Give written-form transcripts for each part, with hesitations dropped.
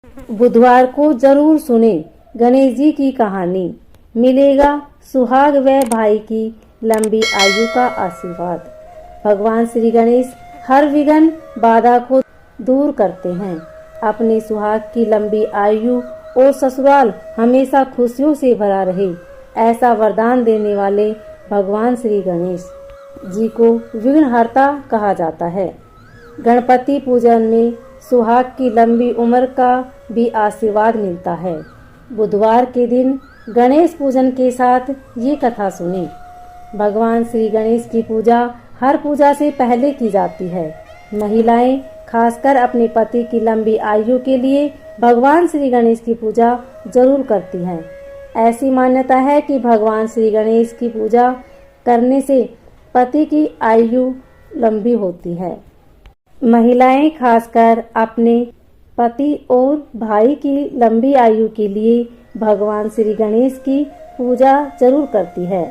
बुधवार को जरूर सुने गणेश जी की कहानी, मिलेगा सुहाग व भाई की लंबी आयु का आशीर्वाद। भगवान श्री गणेश हर विघ्न बाधा को दूर करते हैं। अपने सुहाग की लंबी आयु और ससुराल हमेशा खुशियों से भरा रहे, ऐसा वरदान देने वाले भगवान श्री गणेश जी को विघ्नहर्ता कहा जाता है। गणपति पूजन में सुहाग की लंबी उम्र का भी आशीर्वाद मिलता है। बुधवार के दिन गणेश पूजन के साथ ये कथा सुनी। भगवान श्री गणेश की पूजा हर पूजा से पहले की जाती है। महिलाएं खासकर अपने पति की लंबी आयु के लिए भगवान श्री गणेश की पूजा जरूर करती हैं। ऐसी मान्यता है कि भगवान श्री गणेश की पूजा करने से पति की आयु लंबी होती है। महिलाएं खासकर अपने पति और भाई की लंबी आयु के लिए भगवान श्री गणेश की पूजा जरूर करती है।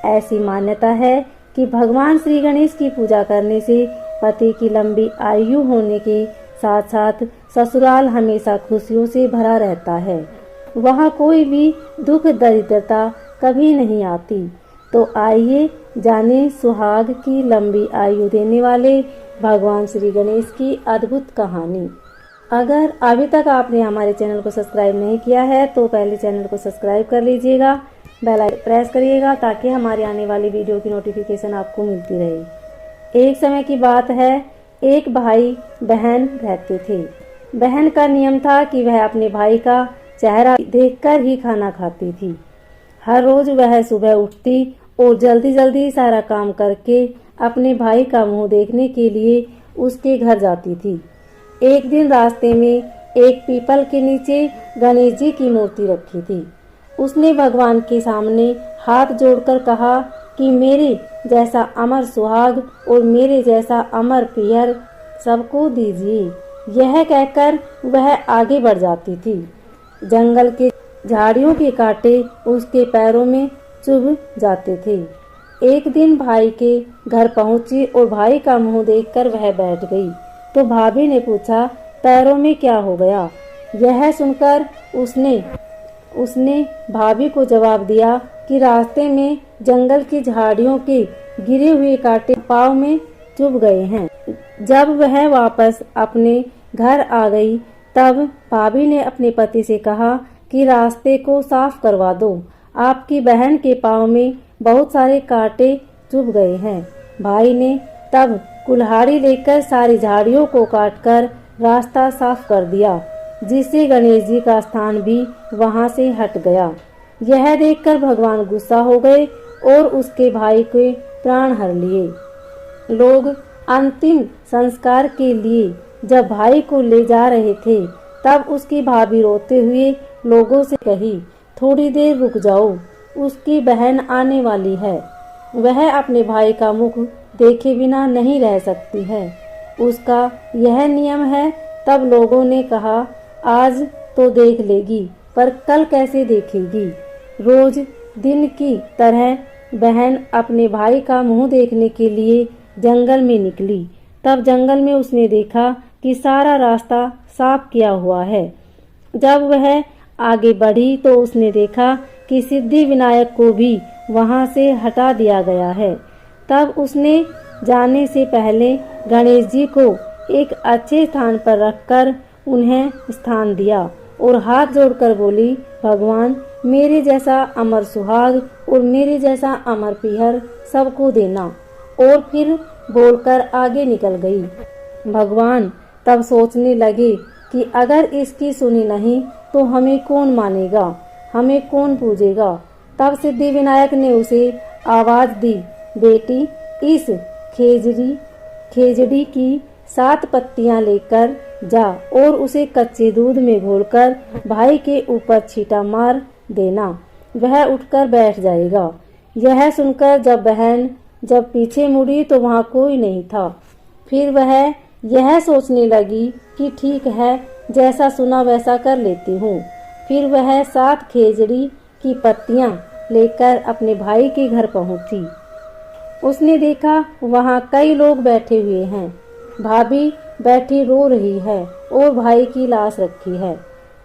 ऐसी मान्यता है कि भगवान श्री गणेश की पूजा करने से पति की लंबी आयु होने के साथ साथ ससुराल हमेशा खुशियों से भरा रहता है। वहाँ कोई भी दुख दरिद्रता कभी नहीं आती। तो आइए जाने सुहाग की लंबी आयु देने वाले भगवान श्री गणेश की अद्भुत कहानी। अगर अभी तक आपने हमारे चैनल को सब्सक्राइब नहीं किया है तो पहले चैनल को सब्सक्राइब कर लीजिएगा, बेल आइकन प्रेस करिएगा ताकि हमारे आने वाली वीडियो की नोटिफिकेशन आपको मिलती रहे। एक समय की बात है, एक भाई बहन रहते थे। बहन का नियम था कि वह अपने भाई का चेहरा देखकर ही खाना खाती थी। हर रोज वह सुबह उठती और जल्दी जल्दी सारा काम करके अपने भाई का मुंह देखने के लिए उसके घर जाती थी। एक दिन रास्ते में एक पीपल के नीचे गणेश जी की मूर्ति रखी थी। उसने भगवान के सामने हाथ जोड़कर कहा कि मेरे जैसा अमर सुहाग और मेरे जैसा अमर पियर सबको दीजिए। यह कहकर वह आगे बढ़ जाती थी। जंगल के झाड़ियों के कांटे उसके पैरों में चुभ जाते थे। एक दिन भाई के घर पहुंची और भाई का मुंह देखकर वह बैठ गई। तो भाभी ने पूछा, पैरों में क्या हो गया? यह सुनकर उसने भाभी को जवाब दिया कि रास्ते में जंगल की झाड़ियों के गिरे हुए कांटे पाँव में चुभ गए हैं। जब वह वापस अपने घर आ गई तब भाभी ने अपने पति से कहा कि रास्ते को साफ करवा दो, आपकी बहन के पाँव में बहुत सारे कांटे चुभ गए हैं। भाई ने तब कुल्हाड़ी लेकर सारी झाड़ियों को काटकर रास्ता साफ कर दिया, जिससे गणेश जी का स्थान भी वहां से हट गया। यह देखकर भगवान गुस्सा हो गए और उसके भाई के प्राण हर लिए। लोग अंतिम संस्कार के लिए जब भाई को ले जा रहे थे तब उसकी भाभी रोते हुए लोगों से कही, थोड़ी देर रुक जाओ, उसकी बहन आने वाली है। वह अपने भाई का मुख देखे बिना नहीं रह सकती है, उसका यह नियम है। तब लोगों ने कहा, आज तो देख लेगी पर कल कैसे देखेगी। रोज दिन की तरह बहन अपने भाई का मुंह देखने के लिए जंगल में निकली। तब जंगल में उसने देखा कि सारा रास्ता साफ किया हुआ है। जब वह आगे बढ़ी तो उसने देखा कि सिद्धि विनायक को भी वहां से हटा दिया गया है। तब उसने जाने से पहले गणेश जी को एक अच्छे स्थान पर रखकर उन्हें स्थान दिया और हाथ जोड़कर बोली, भगवान मेरे जैसा अमर सुहाग और मेरे जैसा अमर पिहर सबको देना। और फिर बोलकर आगे निकल गई। भगवान तब सोचने लगे कि अगर इसकी सुनी नहीं तो हमें कौन मानेगा, हमें कौन पूजेगा। तब सिद्धि विनायक ने उसे आवाज दी, बेटी इस खेजड़ी की 7 पत्तियां लेकर जा और उसे कच्चे दूध में घोलकर भाई के ऊपर छींटा मार देना, वह उठकर बैठ जाएगा। यह सुनकर जब बहन पीछे मुड़ी तो वहाँ कोई नहीं था। फिर वह यह सोचने लगी कि ठीक है, जैसा सुना वैसा कर लेती हूँ। फिर वह 7 खेजड़ी की पत्तियां लेकर अपने भाई के घर पहुंची। उसने देखा वहां कई लोग बैठे हुए हैं। भाभी बैठी रो रही है और भाई की लाश रखी है।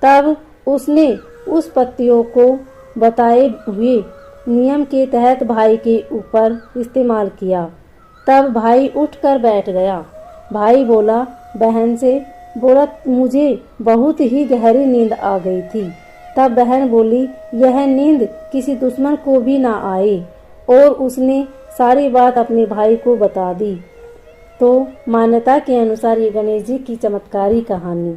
तब उसने उस पत्तियों को बताए हुए नियम के तहत भाई के ऊपर इस्तेमाल किया। तब भाई उठकर बैठ गया। भाई बोला बहन से, बोला मुझे बहुत ही गहरी नींद आ गई थी। तब बहन बोली यह नींद किसी दुश्मन को भी ना आई, और उसने सारी बात अपने भाई को बता दी। तो मान्यता के अनुसार ये गणेश जी की चमत्कारी कहानी।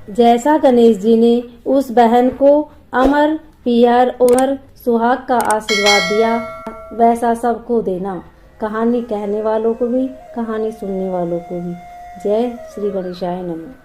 जैसा गणेश जी ने उस बहन को अमर पियर और सुहाग का आशीर्वाद दिया, वैसा सबको देना, कहानी कहने वालों को भी, कहानी सुनने वालों को भी। जय श्री गणेशाय नमः।